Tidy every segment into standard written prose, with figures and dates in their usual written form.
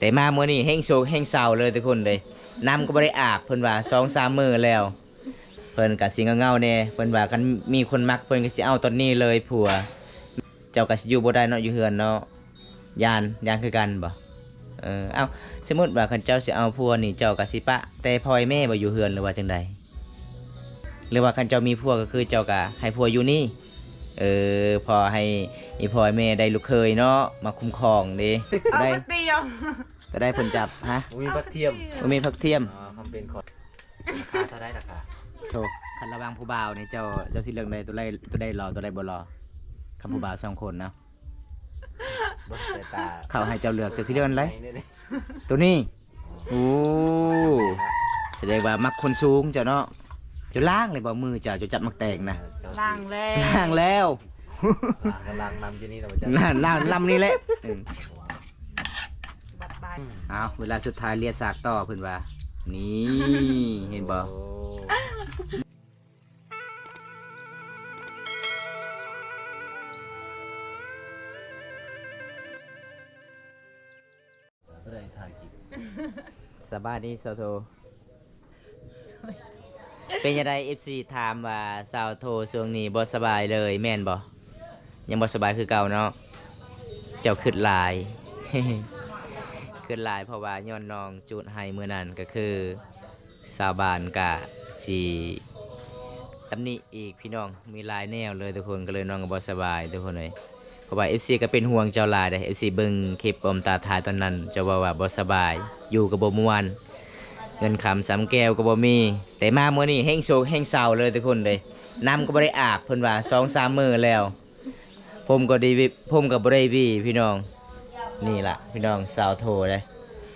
แต่มาเมื่อนี้แห้งโศกแห้งเศร้าเลยทุกคนเลยน้ำก็บ่ได้อาบเพิ่นว่า2-3 มื้อแล้วเพิ่นก็สิเงาๆแน่เพิ่นว่าคันมีคนมักเพิ่นก็สิเอาตอนนี้เลยผัวเจ้าก็สิอยู่บ่ได้เนาะอยู่เฮือนเนาะย่านคือกันบ่เอ้าสมมุติว่าคันเจ้าสิเอาผัวนี่เจ้าก็สิปะแต่พ่อแม่บ่อยู่เฮือนหรือว่าจังใดหรือว่าคันเจ้ามีผัวก็คือเจ้าก็ให้ผัวอยู่นี่พอให้อีพ่อแม่ได้ลูกเคยเนาะมาคุ้มครองเด้ได้เตียงก็ได้ผลจับฮะมีพักเทียมมีพักเทียมคำเป็นขอดราคาเท่าไรราคาโธ่คันระวังผู้บ่าวนี่เจ้าสิเลือกใดตัวใดรอตัวใดบ่รอคำผู้บ่าว2 คนนะเขาให้เจ้าเลือกเจ้าสิเลือกอันไรตัวนี้โอ้แสดงว่ามักคนสูงเจ้าเนาะจะล้างเลยบ่มือเจ้าจะจับมักแตกนะล้างแล้ว ล้างน้ำที่นี่เราจะล้างลำนี่แหละบัดบายเอาเวลาสุดท้ายเลียสากต่อเพิ่นว่านี่เห็นบ่สบายดีสาวโทเป็นยังไง FC ถามว่าสาวโทช่วงนี้บ่สบายเลยแม่นบ่ยังบ่สบายคือเก่าเนาะเจ้าขึ้นหลาย ขึ้นหลายเพราะว่าย้อนน้องจูดให้มื้อนั้นก็คือสาวบ้านก็สิตำหนิอีกพี่น้องมีหลายแนวเลยทุกคนก็เลยน้องก็บ่สบายทุกคนเลยเพราะว่า FC ก็เป็นห่วงเจ้าหลายเด้ FC เบิ่งคลิปอมตาทายตอนนั้นเจ้าว่าบ่สบายอยู่ก็บ่ม่วนเงินคำ3 แก้วก็บ่มีแต่มาเมื่อนี้แห้งโศกแห้งเศร้าเลยทุกคนเลยน้ำก็บ่ได้อาบเพิ่นว่า2-3 มื้อแล้วผมก็บ่ได้วีพี่น้องนี่ล่ะพี่น้องสาวโทเลย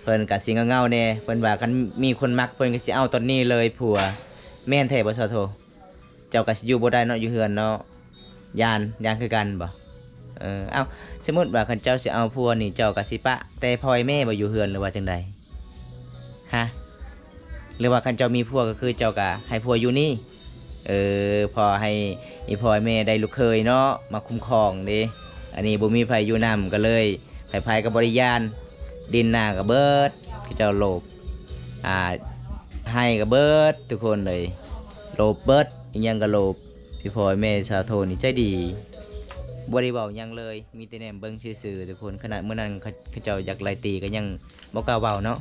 เพิ่นก็สิเงาๆแน่เพิ่นว่าคันมีคนมักเพิ่นก็สิเอาตอนนี้เลยผัวแม่นแท้บ่สาวโทเจ้าก็สิอยู่บ่ได้เนาะอยู่เฮือนเนาะย่านคือกันบ่เอ้าสมมุติว่าคันเจ้าสิเอาผัวนี่เจ้าก็สิปะแต่พ่อแม่บ่อยู่เฮือนหรือว่าจังใดฮะหรือว่าคันเจ้ามีผัวก็คือเจ้าก็ให้ผัวอยู่นี่พอให้อีพ่อแม่ได้ลูกเคยเนาะมาคุ้มครองเด้อันนี้บ่มีไผอยู่นำก็เลยไผก็บ่ได้ย่านดินหน้าก็เบิดคือเจ้าโลภให้ก็เบิดทุกคนเลยโลภเบิดอีหยังก็โลภอีพ่อแม่ชาวโทนี่ใจดีบ่ได้เว้าหยังเลยมีแต่แนมเบิ่งซื่อๆทุกคนขนาดมื้อนั้นเขาเจ้าอยากไล่ตีก็ยังบ่กล้าเว้าเนาะ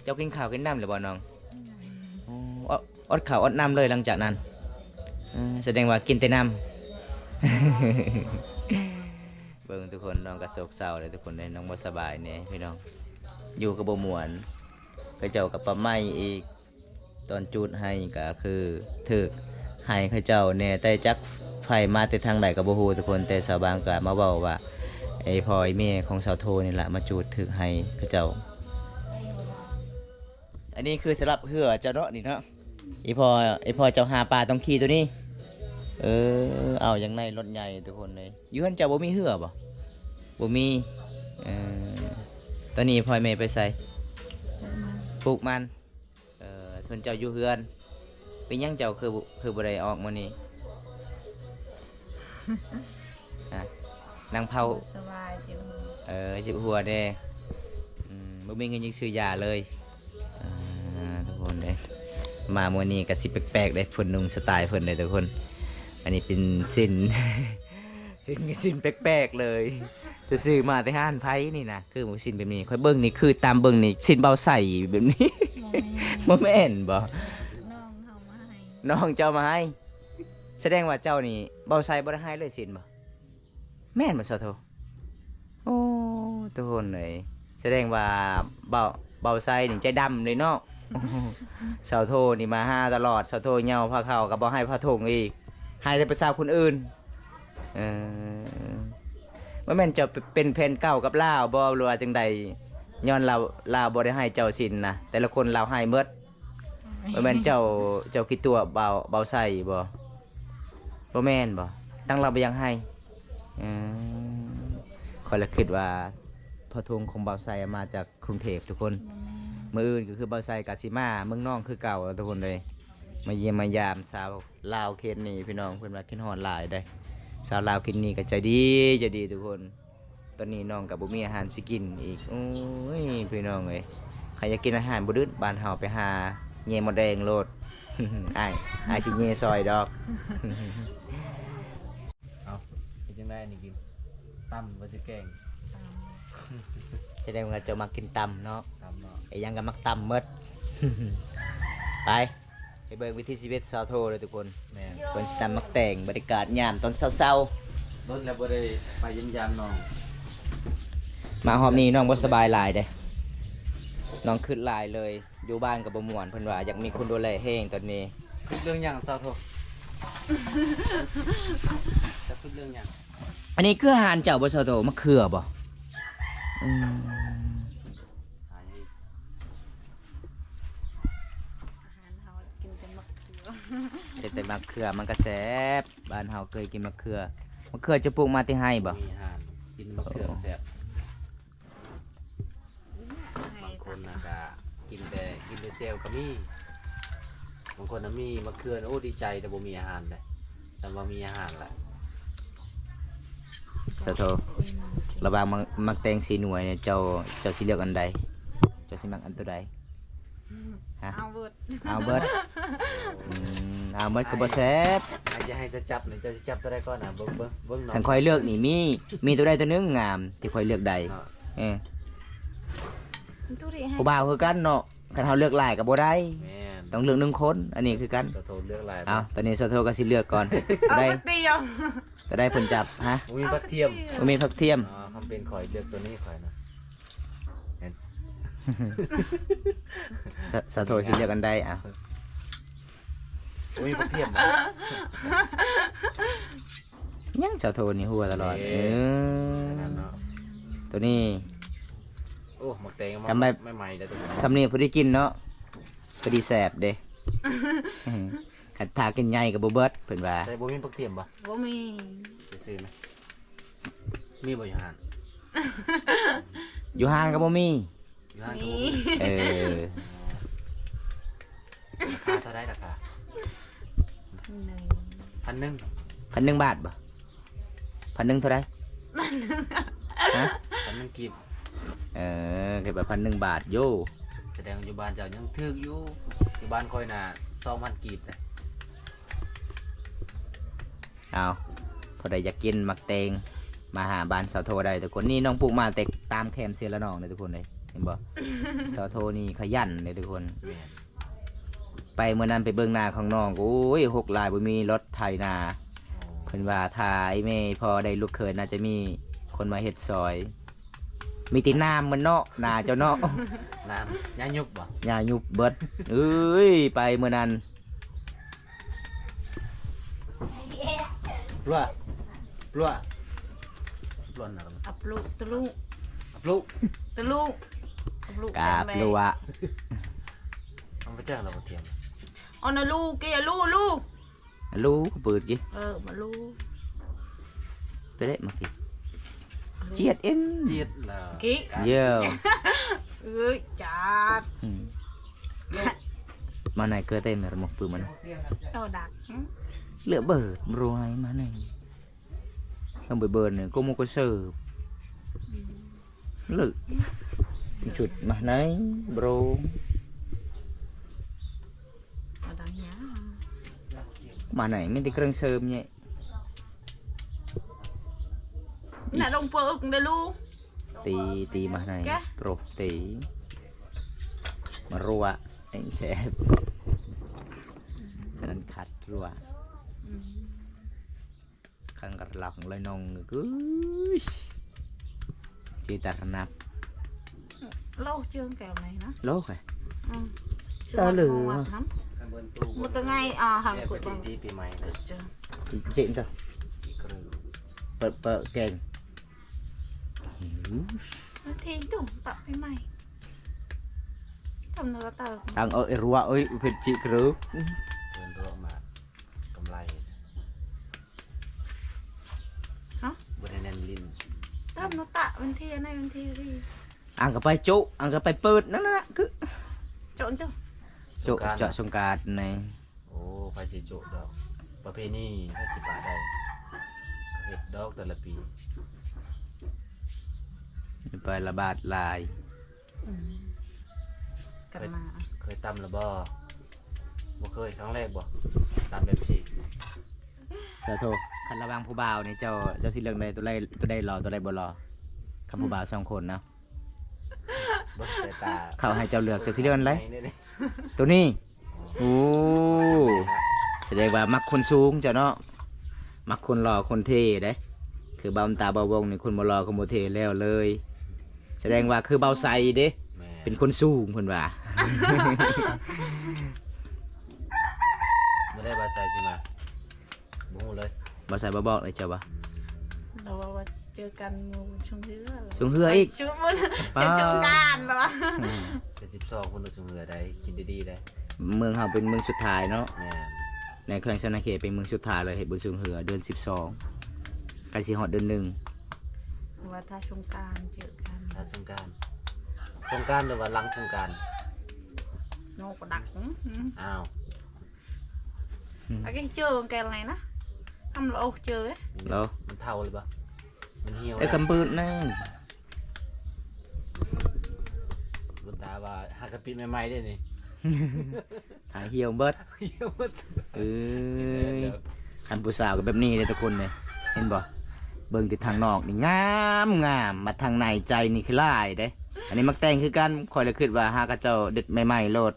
เจ้ากินข้าวกินน้ำหรือบ่น้องอดข้าวอดน้ำเลยหลังจากนั้นแสดงว่ากินแต่น้ำ เบิ่งทุกคนน้องก็โศกเศร้าเลยทุกคนเลยน้องบ่สบายเนี่ยพี่น้องอยู่กับบ่ม่วนเขาเจ้ากับปะไม้อีกตอนจูดให้ก็คือถึกให้เขาเจ้าเนี่ยแต่จักไฟมาแต่ทางใดก็บ่ฮู้ทุกคนแต่ชาวบ้านก็มาเว้าว่าไอ้พ่อไอ้แม่ของสาวโทนี่แหละมาจูดถึกให้เขาเจ้าอันนี้คือสำหรับเหือเจ้าเนาะนี่เนาะไอ้พ่อเจ้าหาปลาต้องขี่ตัวนี้เอาอย่างในรถใหญ่ทุกคนเลยอยู่หันเจ้าบ่มีเหือบ่มีตอนนี้พ่อแม่ไปใส่ปลูกมันส่วนเจ้าอยู่เฮือนเป็นยังเจ้าคือบ่ได้ออกมื้อนี้นางเผาสบายอยู่จิบหัวเด้บ่มีเงินยังซื้อยาเลยทุกคนเด้มามื้อนี้ก็สิแปลกๆเด้เพิ่นนุ่งสไตล์เพิ่นเด้ทุกคนอันนี้เป็นสินแปลกๆเลยจะซื้อมาแต่ห้านไผนี่นะคือสินแบบนี้ค่อยเบิ่งนี่คือตามเบิ่งนี่สินเบาใส่แบบนี้บ่แม่นบ่น้องเจ้ามาให้แสดงว่าเจ้านี่เบาใส่บ่ได้ให้เลยสินบ่แม่นบ่ซะโทโอ้ทุกคนเลยแสดงว่าเบาใส่นี่ใจดำเลยเนาะเสาโทนี่มาหาตลอดเสาโทเหยาพาเข้าก็บ่ให้พาทงอีกให้แต่ประชาคนอื่นว่าแม่นจะเป็นแผ่นเก่ากับลาวบ่หรือว่าจังใดย้อนลาวบ่ได้ให้เจ้าสินนะแต่ละคนลาวให้หมดว่าแม่นเจ้าคิดตัวเบาใส่บ่แม่นบ่ตั้งเราบ่ยังให้ข้อยละคิดว่าพอทงของเบาใส่มาจากกรุงเทพทุกคนมื้ออื่นก็คือเบาใส่กะสิมาเมืองน้องคือเก่าทุกคนเลยมาเยี่ยมมายามสาวลาวเขตนี้พี่น้องเพิ่นว่าคิดฮอดหลายได้สาวลาวเขตนี้ก็ใจดีทุกคน ตอนนี้น้องกับบุมีอาหารสิกินอีกโอ้ยพี่น้องเอ้ยใครอยากกินอาหารบุดึดบ้านเฮาไปหาเย่มดแดงโลด อ้ายสิเย่ซอยดอก เอาเป็นจังได๋นี่กินตั้มบ่สิแกง จะได้ว่าจะมากินตำเนาะ ตั้มเนาะ ไอ้ยังก็มักตำหมด ไปเบิ่งวิธีชีวิตชาวโทเลยทุกคน แม่น คนสิตำมักแต่งบรรยากาศยามตอนเช้า โดนแล้วบ่ได้ไปเยี่ยมยามน้อง ๆมาหอมนี้น้องบ่สบายหลายเด้น้องขึ้นหลายเลยอยู่บ้านกับบ่ม่วนเพิ่นว่าอยากมีคนดูแลแห้งตอนนี้ คิดเรื่องหยังเศร้าโทจะคิดเรื่องหยัง อันนี้คืออาหารเจ้าบ่ชาวโทมะเขือบ่อืม หาย อาหารเฮากินแต่มะเขือ แต่มะเขือมันก็แซ่บบ้านเฮาเคยกินมะเขือมะเขือจะปลูกมาที่ให้บ่ มีอาหารกินมะเขือแซ่บ บางคนนะก็กินแต่เจลก็มีบางคนน่ะมีมะเขือโอ้ดีใจแต่บ่มีอาหารเลยแต่ว่ามีอาหารแหละ ชาวโทระหว่างมักแต่งสีหน่วยเนี่ยเจ้าสิเลือกอันใดเจ้าสิมักอันตัวใดฮะ เอาเบิด เอาเบิดเอาเบิดก็บ่แซ่บ อาจจะให้จะจับนี่จะจับตัวใดก่อนนะเบิ่งน้อง คันค่อยเลือกนี่มีตัวใดตัวหนึงงามที่ค่อยเลือกใด เนาะ เออ ตุริให้ ผู้บ่าวคือกันเนาะคันเฮาเลือกหลายก็บ่ได้ แม่น ต้องเลือกหนึ่งคนอันนี้คือกัน จะโทรเลือกอะไร เอาตอนนี้ชาวโทก็สิเลือกก่อนตัว เอา ใด มาเตียว ตัวใดเพิ่นจับฮะ มีผักเทียม บ่มีผักเทียม อ๋อคำเป็นข่อยเลือกตัวนี้ข่อยนะ ชาวโทสิเลือกอันใดอ่ะ มีผักเทียม ยังชาวโทนี่หัวตลอด นี่ เออ นั่นเนาะ ตัวนี้ โอ้หมักแตง จำได้ ไม่ใหม่แต่ตัวนี้ สำเนียงพอได้กินเนาะพอดีแสบเด้ ขัดทากินใหญ่กับบ่เบิดเพิ่นว่า ใส่บ่มีผักเทียมบ่ บ่มี ไปซื้อไหมมีบ่อยู่ห้าง อยู่ห้างก็บ่มี อยู่ห้างก็ มี บ่มี เออ ราคาเท่าไรราคา หนึ่ง 1,000 1,000 บาทบ่1,000เท่าไหร่ฮะ 1,000กีบ เออเก็บแบบ1,000 บาทโย แสดงอยู่บ้านเจ้ายังถึกอยู่อยู่บ้านค่อยน่ะ2,000กีบเลย เอาพอได้อยากกินมักเตงมาหาบ้านสาวโทได้ทุกคนนี่น้องปลูกมาแต่ตามแคมเซียละน้องเลยทุกคนเลยเห็นบ่ สาวโทนี่ขยันเลยทุกคน แม่น ไปเมื่อนั้นไปเบิ่งนาของน้องโอ้ย6 ลายบ่มีรถไถนา โอ้ เพิ่นว่าถ้าไอ้แม่พอได้ลูกเขยน่าจะมีคนมาเฮ็ดซอย มีแติน้ำมันเนาะนาเจ้าเนาะ น้ำยายุบบ่ อย่ายุบเบิดเอ้ยไปเมื่อนั้น ปลัวปลัวปลัวน่ะ อับลูกตะลูก ปลุ ตะลูกอับลูก กาบลัว มันไปแจ้งเราบ่เทียม เอานะลูกเกยลูกลูก ลูกเปิดกิ มาลูก ไปได้มากิเจียดเอ็น เจียดแล้ว กิ๊ก เยี่ยว เอ้ยจัด อืมมาไหนเกลือเต็มเลยหมกปืนมัน เอาดัก เหลือเบิดรวยมาไหนต้องไปเบิร์นเนี่ยก็มุกเสิร์ฟเหลือจุดมาไหนโบร เอาดังเนี้ย มาไหนไม่ได้เครื่องเสริมเนี่ย น่ะลงเปิกเด้อลูก ตีมาไหน แกะ โปรตีมารัวไอ้แซ่บอันนั้นขัดรัวข้างกระหลังเลยนองกูจีตาขนับ เล่าเชื่องแก้วไหนนะ โลกไง ชื่อหรือน้ำ ข้างบนตู้ một từ ngày hàng แก้ của ปฏิ con ทินปีใหม่เลย chưa จีนจ้ะ อีกครึ่ง เปิดเก่ง thì đủ tạo cái mày cầm nó tờ ทางรัวเอ้ยเผ็ดจีกรู้ เดินรวมมากำไร hả บริเวณลิ้น tao nó tạo bên thi này bên thi đi อ่างกับไปจุอ่างกับไปเปิดนั่นแหละคือ trộn chưa จุเจาะสงการใน โอ้ไฟสิโจดอกประเพณีถ้าสิบาทได้เห็ดดอกแต่ละปี ไประบาดหลาย อืมกันมา เคยตำหรือบ่เคยครั้งแรกบ่ตำแบบสี่ สาโทคันระหวังผู้บ่าวนี่เจ้าสิเลือกใดตัวใดรอตัวใดบ่รอคำผู้บ่าว2คนนะ เบิ่งสายตา เขาให้เจ้าเลือกเจ้าสิเลือกอันไร นี่ ตัวนี้โอ้แสดงว่ามักคนสูงเจ้าเนาะมักคนหล่อคนเท่เด้คือเบาตาเบาวงนี่คนบ่หล่อคนบ่เท่แล้วเลย แสดงว่าคือเบาใสเด้ แม่ เป็นคนสูงเพิ่นว่า ไม่ได้บาใส่ใช่ไหมบูเลย บ่ใส่บ่บอกเลยเจ้าว่า เราว่าเจอกันหมู่ชงเรือเหรอ สูงเฮืออีก ชุมมันเป็นชงการเหรอ เป็น12คนดูสมือได้กินดีๆได้ เมืองเฮาเป็นเมืองสุดท้ายเนาะ แม่ ในแขวงสนเขตเป็นเมืองสุดท้ายเลยเฮ็ดบุญสูงเฮือเดือน12ใกล้สิฮอดเดือน1 ว่าถ้าชงการเจอกัน ถ้าสงกรารหรือว่าหลังสงกราร โนกดัก อ้าว ở cái trường kèo này nó không là ô trường ấy แล้ว มันเท่าเลยปะมันเหี่ยว ไอ้คำปืนนั่น บุญตาว่าหากระปิดใหม่ๆได้นี่ หายเหี่ยวเบิด เหี่ยวหมด เอ้ยอันผู้สาวก็แบบนี้เลยทุกคนเลยเห็นบ่เบิ่งที่ทางนอกนี่งามมาทางในใจนี่คือลายเด้ อันนี้มักแต่งคือกันคอยเลยคิดว่าหากระเจ้าเด็ดใหม่ๆโลด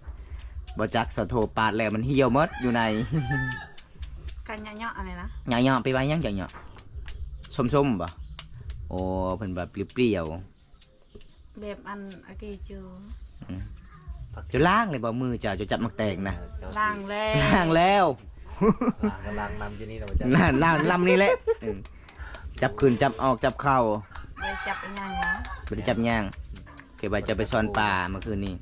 บ่จักสะโทปาดแล้วมันเหี่ยวหมดอยู่ใน cái nhỏ nhỏ này nè หยาๆไปไว้ยังจังหยาส้มๆบ่โอ้เพิ่นแบบเปรี้ยว bẹp ăn ở cái trường ๆจะล้างเลยบ่มือเจ้าจะจับมักแตงนะ làng lên ล้างแล้ว ล้างน้ำที่นี่เราจะ น่าล้างลำนี่แหละจับขึ้นจับออกจับเข้า đây chập cái nhang đó บ่ได้จับย่างเก็บไว้จะไปซ่อนปลาเมื่อคืนนี้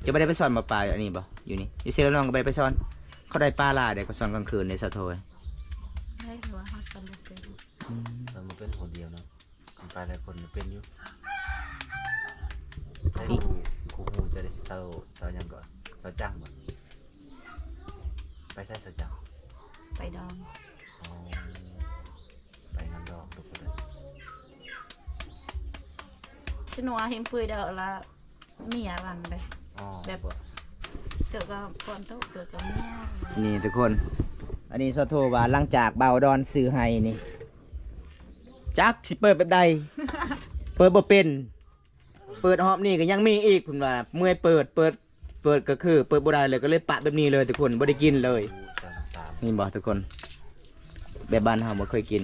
จะไม่ได้ไปซ่อนปลาอันนี้บ่อยู่นี่อยู่เซลล์น้องก็ไปซ่อนเขาได้ปลาลาเด็กก็ซ่อนกลางคืนในสะโทย đấy rồi họ cầm một cái เรามันเป็นคนเดียวเนาะคนไปหลายคนเป็นอยู่ใช่ครูจะได้เศร้ายังก่อนเศร้าจังบ่ไปใช่เศร้าจัง phải đòn อ๋อไปน้ำดอกทุกคนเลย chứ nó hiếm phơi đỡ là mía lần đây อ๋อ แบบ tự có con tốt tự có mía นี่ทุกคน อันนี้สะโทว่าหลังจากเบาดอนซื้อให้นี่จักสิเปิดแบบใด เปิดบ่เป็นเปิดหอบนี่ก็ยังมีอีกคุณว่าเมื่อยเปิดก็คือเปิดบ่ได้เลยก็เลยปะแบบนี้เลยทุกคนบ่ได้กินเลย จานสาม นี่บ่ทุกคน แบบบ้านเฮาบ่เคยกิน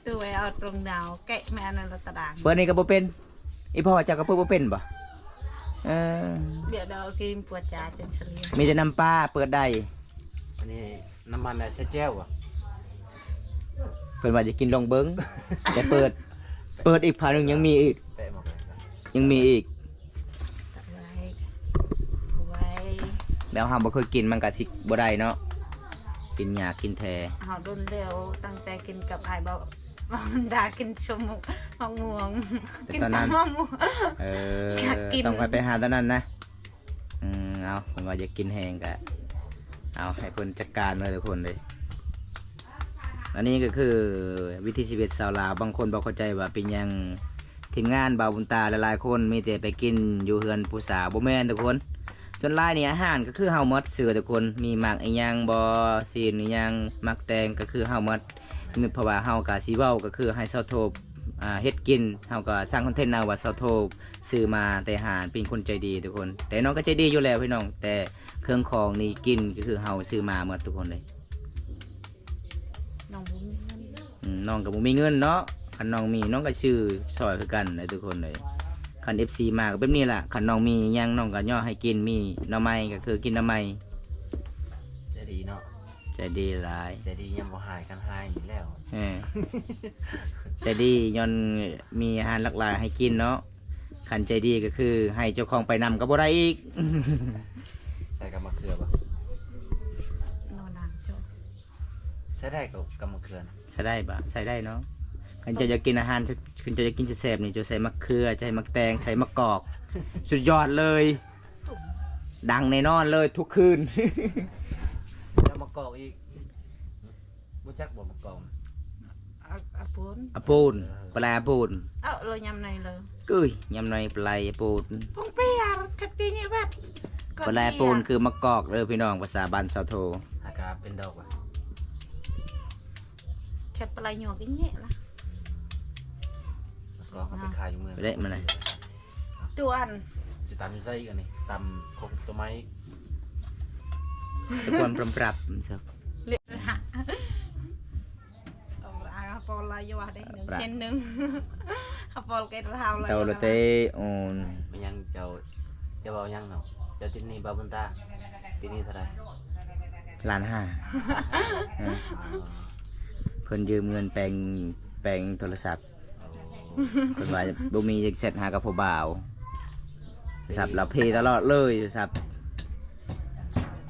tôi phải ở trong nào kệ mẹ này là tà đàn เปิดนี่ก็บ่เป็นอีพ่อเจ้าก็เปิดบ่เป็นบ่เออ địa đầu kim của trà trên sân มีแต่น้ำปลาเปิดได้ อันนี้น้ำมันอะไรใช้แจ้วอ่ะ เพิ่นว่าจะกินลองเบิ้ง แต่เปิดอีกผ่านึงยังมีอีก แปะหมดเลย ยังมีอีก vậy vậy แล้วห้ามบ่เคยกินมันก็สิบ่ได้เนาะกินหญ้ากินแท họ đun đều tăng tay kinh cặp hai bao đã kinh sông mong muồng kinh tao mong muồng เออ อยากกิน ต้องไปหาตอนนั้นนะเอาเพิ่นว่าจะกินแห้งก็เอาให้เพิ่นจัดการเลยทุกคนเลย อันนี้ก็คือวิธีชีวิตชาวลาวบางคนบ่เข้าใจว่าเป็นหยังทีมงานบ่าวบุญตาหลายๆคนมีแต่ไปกินอยู่เฮือนผู้สาวบ่แม่นทุกคน ส่วนหลายนี่อาหารก็คือเฮาหมดเสือทุกคนมีหมักอีหยังบ่ซีนอีหยังมักแตงก็คือเฮาหมดเพราะว่าเฮาก็สิเว้าก็คือให้เซาโทบเฮ็ดกินเฮาก็สร้างคอนเทนต์เอาว่าเซาโทบซื้อมาแต่อาหารเป็นคนใจดีทุกคน แต่น้องก็ใจดีอยู่แล้วพี่น้องแต่เครื่องของนี่กินก็คือเฮาซื้อมาหมดทุกคนเลย nòng bún น้องก็บ่มีเงินเนาะคันน้องมีน้องก็ซื้อซอยคือกันเลยทุกคนเลยคัน FC มาก็แบบนี้ล่ะคันน้องมีหยังน้องก็ย่อให้กินมีหน่อไม้ก็คือกินหน่อไม้ จะดีเนาะ ใจดีหลาย จะดียังบ่หายกันหายอยู่แล้ว เออใจดีย้อนมีอาหารหลากหลายให้กินเนาะคันใจดีก็คือให้เจ้าของไปนำก็บ่ได้อีก ใส่กับมะเขือปะ nó nàng cho ใช้ได้กับมะเขือนะ ใส่ได้ปะใส่ได้เนาะคันเจะอยากกินอาหารคันเจะอยากกินจะแซ่บนี่จะใส่มะเขือใส่มะแตงใส่มะกอก สุดยอดเลย ดังแน่นอนเลยทุกคืน แล้วมะกอกอีกรู้จักบ่มะกอก ở ปูน อะปูนปลาปูน เอ้าเรายำในเลย กุ้ยยำในปลาปูน ปงเปียคัดตีเนี่ยแบบ ปลาปูนคือมะกอกเด้อพี่น้องภาษาบ้านชาวโท อากาศเป็นดอกอ่ะ เช็ดปลาหยวกอย่างเงี้ยละ แล้วก็เอาไปขายอยู่เมือง ไปได้มาไหน ตัวอัน สิตำอยู่ไส้กันนี่ตำคงตัวไม้ ตะกวนปรับครับ เลือดละเอาละปอลายว่าได้หนึ่งเช่นหนึ่งปอลเกตเท้าเลย เตาละเตโอน มันยังเจ้าเอายังเนาะเจ้าติดหนี่บาบุนตาติดหนี่เท่าไหร่ ล้านห้าเพิ่นยืมเงินแปลงโทรศัพท์เพิ่นว่าบ่มีจักเซ็ตหากับผู้บ่าวโทรศัพท์เราเพย์ตลอดเลยโทรศัพท์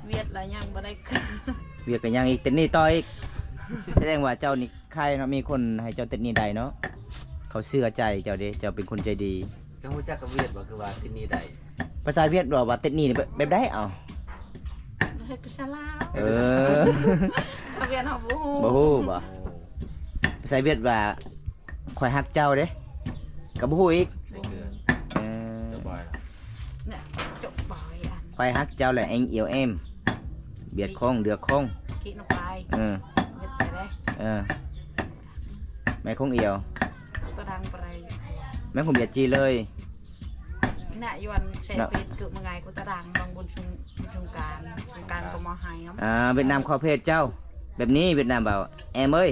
เวียดละยังบ่ได้ขึ้น เวียกกันยังอีกเต็นนี่ต่ออีกแสดงว่าเจ้านี่ใครเนาะมีคนให้เจ้าเต็นนี่ใดเนาะเขาเชื่อใจเจ้าเด้เจ้าเป็นคนใจดี ก็รู้จักกับเวียดบ่คือว่าติดหนี่ได้ ภาษาเวียดบอกว่าเต็นนี่นี่แบบได้เอา เฮ็ดกุศลา เออ ชาวเวียดเฮาบ่ฮู้ บ่ฮู้บ่ โอ้ ภาษาเวียดว่าข่อยฮักเจ้าเด้ก็บ่ฮู้อีก ใส่เกลือ เออ จะบ่อยละ เนี่ยจบบ่อยอัน ข่อยฮักเจ้าแหละเอ็งเอียวเอ็มเบียดคงเดือกคง กินลงไป เออ เฮ็ดไปได้ เออแม่คงเอียว ตัวดังไป แม่คงเบียดจีเลย น่ะยวนเซฟเกิดมาไงกูตะดังบางบนชุมการก็มาให้ครับ เวียดนามขอเพจเจ้า แบบนี้เวียดนามเปล่าแอมเอ้ย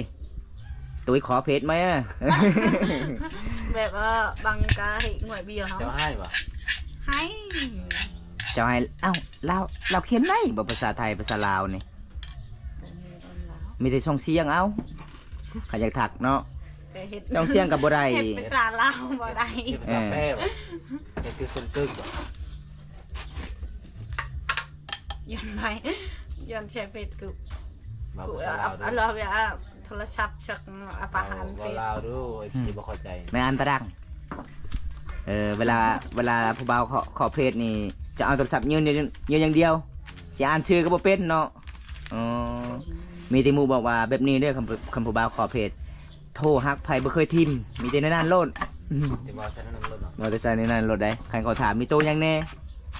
ตุ้ยขอเพจไหมอะ แบบว่าบางกาให้หน่วยเบียร์เขา เจ้าให้บ่ ให้ เจ้าให้เอ้าเราเขียนได้บ่ภาษาไทยภาษาลาวนี่มีแต่ช่องเสียงเอ้าขอยากถักเนาะ แต่เฮ็ด ช่องเสียงกับบ่ได้ เฮ็ดภาษาลาวบ่ได้ เฮ็ดภาษาแป้บ่เฮ็ดคือคนกึ่งบ่ ย้อนไปย้อนเซฟกู มา กู ภาษาลาว อัน ดู เราแบบโทรศัพท์จากอาหารเฟ ว่า ซ ลาวดูไอ้ที่บ่เข้าใจ แม่อันตะดังเวลาผู้บ่าวขอเพจนี่จะเอาโทรศัพท์ยืนอย่างเดียวสิอ่านชื่อก็บ่เป็นเนาะอ๋อมีแต่หมู่บอกว่าแบบนี้เด้อคำผู้บ่าวขอเพจโทรฮักไผบ่เคยทิมมีแต่ในนั้นโลด ที่ว่าใช้นั่นรถเนาะ มอเตอร์ไซค์ในนั้นโลดได้ใครเขาถามมีโตยังแน่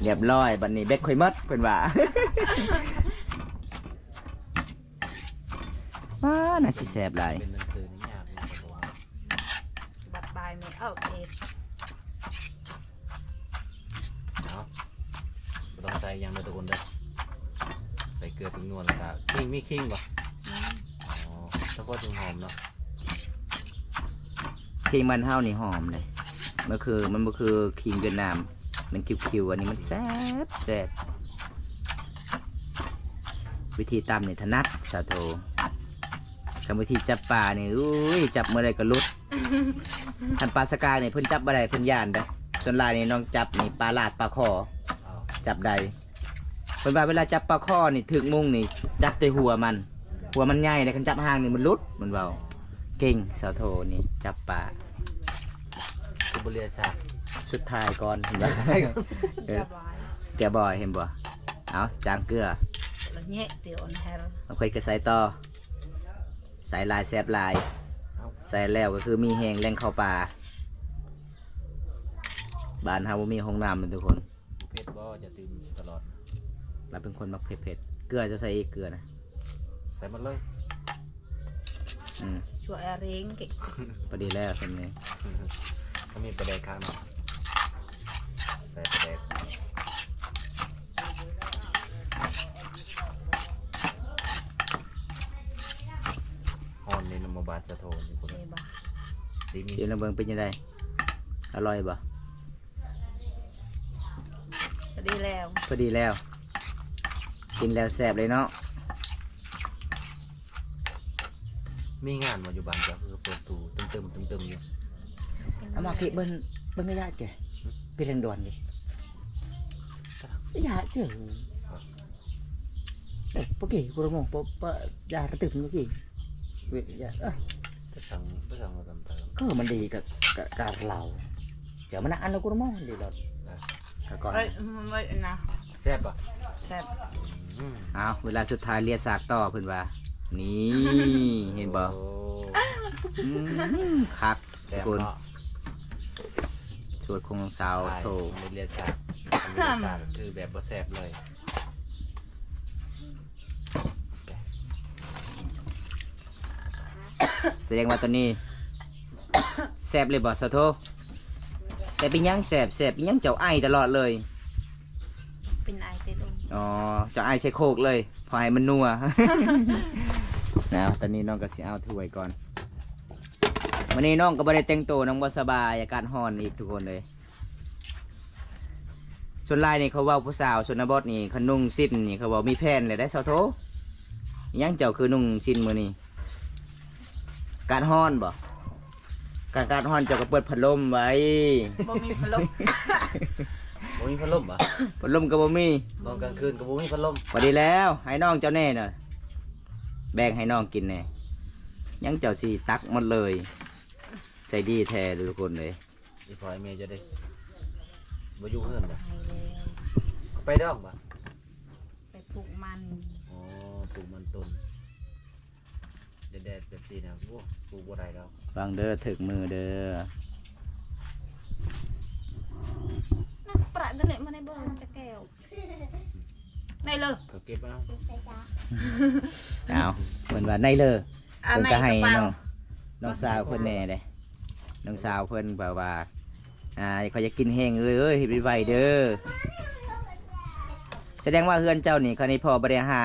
เรียบร้อยบัดนี้เบ็ดข่อยหมดเพิ่นว่า ว้าน่าสิแซ่บหลาย เป็นหนังสือนี่ยากนะเพราะว่า บัตรบายไม่เอาเอ็ด เนาะบ่ต้องใส่หยังเลยทุกคนเด้อใส่เกลือถึงนวลแล้วก็ขิงมีขิงบ่อ๋อถ้าพอถึงหอมเนาะ คิงมันเฮานี่หอมเลยมันบ่คือคิงเวียดนามมันคิวๆอันนี้มันแซ่บวิธีตำนี่ถนัดสาโทคำวิธีจับปลานี่อุ้ยจับเมื่อไรก็หลุด ทันปลาสกาเนี่ยเพิ่นจับบ่ได้เพิ่นย่านได้อส่วนหลายนี่น้องจับนี่ปลาลาดปลาคอ เอา จับได้เพิ่นว่าเวลาจับปลาคอนี่ถึกมุงนี่จับแต่หัวมันใหญ่แต่คันจับหางนี่มันหลุดมันเว้าเก่งสาวโทนี่จับปลา คือบ่เรียนซะ สุดท้ายก่อนเห็นบ่ เรียบร้อย แกบ่อยเห็นบ่เอาจางเกลือ แล้วเงี้ยเดี๋ยวนะฮะ เอาค่อยก็ใส่ต่อใส่ลายแซ่บลาย เอา ใส่แล้วก็คือมีแหงแรงเข้าปลาบ้านเฮาบ่มีห้องน้ำเลยทุกคน เผ็ดบ่จะตื่นตลอด เราเป็นคนมักเผ็ดๆเกลือจะใส่อีกเกลือนะ ใส่หมดเลย อืม ช่วยเร่งเก่ง พอดีแล้วใช่ไหม ก็มีประเดกข้างเนาะใส่ประเดกฮอนในนมบาลจะโทนทุกคน นี่บ่ ดีมี เดี๋ยวเราเบิ่งเป็นยังไงอร่อยบ่ ก็ดีแล้ว พอดีแล้ว กินแล้วแซ่บเลยเนาะ มีงานมาอยู่บ้านจะคือเปิดตู้ตึมอยู่ เอามาเกะเบิ่งให้ญาติแกเป็นเรื่องด่วนดิอย่าเชื่อเอ้ยปกติกูระมองปะอย่ากระตึกเมื่อกี้เว้ยอย่าไปสั่งมาตำเติม ก็มันดีกับเราเดี๋ยวมันอันเรากูระมองดีแล้วก่อน เอ้ยไม่นะ แซ่บป่ะ แซ่บ อืม เอาเวลาสุดท้ายเรียกสากต่อเพิ่นว่า นี่เห็นบ่ โอ้ คัก แซ่บ คุณ เนาะ สูตรของน้องสาวโท ไม่เรียนศาสตร์ไม่เรียนศาสตร์คือแบบบ่แซ่บเลย แสดงว่าตัวนี้แสบเลยบ่สาวโทแต่เป็นหยังแสบเป็นหยังเจ้าไอตลอดเลย เป็นไอติด อ๋อเจ้าไอใช้โคกเลย พอให้มันนัว นะตอนนี้น้องก็สิเอาถ้วยก่อนวันนี้น้องก็บ่ได้แต่งตัวน้องบ่สบายอากาศร้อนอีกทุกคนเลยส่วนลายนี่เขาเว้าผู้สาวชนบทนี่เขานุ่งสิ้นนี่เขาบอกมีแฟนเลยได้สาวโทยังเจ้าคือนุ่งสิ้นมื้อนี้อากาศร้อนบ่การร้อนเจ้าก็เปิดพัดลมไว้ บ่มีพลบ บ่มีพัดลมปะ พัดลมก็บ่มี ตอนกลางคืนก็บ่มีพัดลม พอดีแล้วให้น้องเจ้าแน่น่ะแบ่งให้น้องกินแน่ยังเจ้าสิตักหมดเลย ใจดีแท้เลยทุกคนเลย อีพอไอเมย์จะได้บ่อยู่เฮือนบ่ ไปแล้ว ไปดอกบ่ ไปปลูกมัน อ๋อปลูกมันต้นแดดๆแบบนี้นะโอ้ปลูกบ่ได้แล้ว ฟังเด้อถึกมือเด้อ นักประตัวเล็กมาในเบอร์จะแก้วในเลย ก็เก็บเอา เอาเหมือนว่าในเลย อ่ะ เพิ่น ใน ก็ ก ให้ ระเป๋า น้องสาวเพิ่นแน่เลยน้องสาวเพิ่นแบบว่าเขาจะกินแห้งเอ้ยเฮ็ดไวๆเด้อแสดงว่าเฮือนเจ้านี่เขานี่พอบ่ได้หา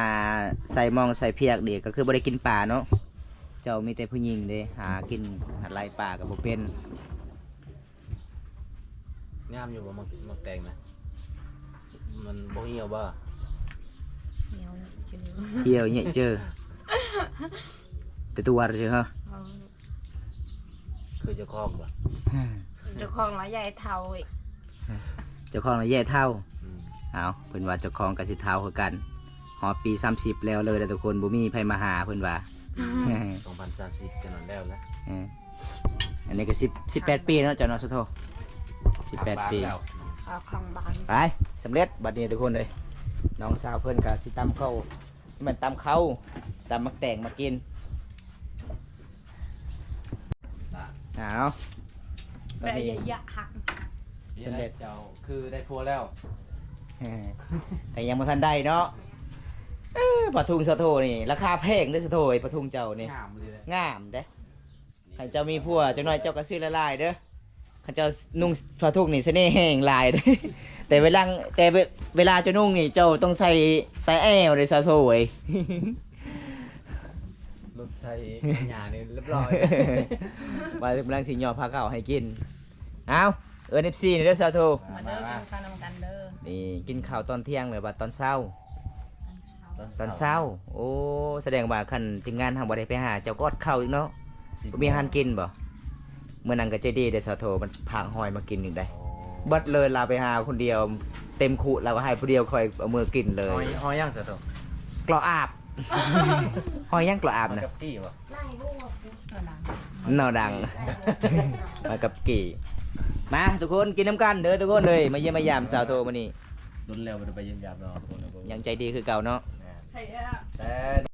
ใส่มองใส่เพียกเด็กก็คือบ่ได้กินปลาเนาะเจ้ามีแต่ผู้หญิงเด้หากินหาไล่ปลาก็บ่เป็น งามอยู่บ่มักแตงนะมันบ่เหี่ยวบ่ เหนียวจืด เที่ยวเนี่ยเจอแต่ตัวเชื่อฮะ คือเจ้าของบ่ เจ้าของละใหญ่เท่าอีก เจ้าของน่ะแย่เท่า อืม เอาเพิ่นว่าเจ้าของก็สิเท่าคือกันหอปี30แล้วเลยทุกคนบ่มีไผมาหาเพิ่นว่า 2030กันนั่นแล้วนะ เอออันนี้ก็18 ปีเนาะเจ้าเนาะสุโธ18 ปี แล้ว เอาของบาง ไปสำเร็จบัดนี้ทุกคนเลยน้องสาวเพิ่นก็สิตำข้าวเหมือนตำข้าวตำมักแตงมากินเอาตอน แต่ นี้ อย่าหัก สำเร็จ เจ้าคือได้พัวแล้ว เออแต่ยังบ่ทันได้เนาะปลาทุงสะโทนี่ราคาแพงเด้อสะโทไอ้ปลาทุงเจ้านี่ งามเลย งามเด้ขันเจ้ามีผัวเจ้าน้อยเจ้าก็ซื้อละลายเด้อขันเจ้านุ่งปลาทุงนี่เสน่ห์แห้งลายเด้อ แต่เวลาเจ้านุ่งนี่เจ้าต้องใส่แอวเลยสะโทย รถใช้หญ้านี่เรียบร้อย มาถึงกำลังสิหยอผ้าขาวให้กินเอาเอิ้น FC นี่เด้อสะโท มาเด้อกินข้าวนำกันเด้อ นี่กินข้าวตอนเที่ยงเลยบัดตอนเช้า ตอนเช้า โอ้แสดงว่าคันทีมงานทางบ่ได้ไปหาเจ้ากอดข้าวอีกเนาะบ่มีอาหารกินบ่เมื่อนั้นก็ใจดีได้สะโทมันพางหอยมากินอีกได้ บัดเลยลาไปหาคนเดียวเต็มขุเราก็ให้ผู้เดียวคอยเอามือกินเล หอย ย หอยย่างเสร็จแล้ว กรออาบ หอยย่างกรออาบนะ กับกี้บ่ เนาดัง มากับกี่มาทุกคนกินน้ำกันเด้อทุกคนเลยมาเยี่ยมมายามสาวโทมานี่ รุนแล้วมันไปเยี่ยมยามเราทุกคนนะ ยังใจดีคือเก่าเนาะ ใช่อ่ะ แต่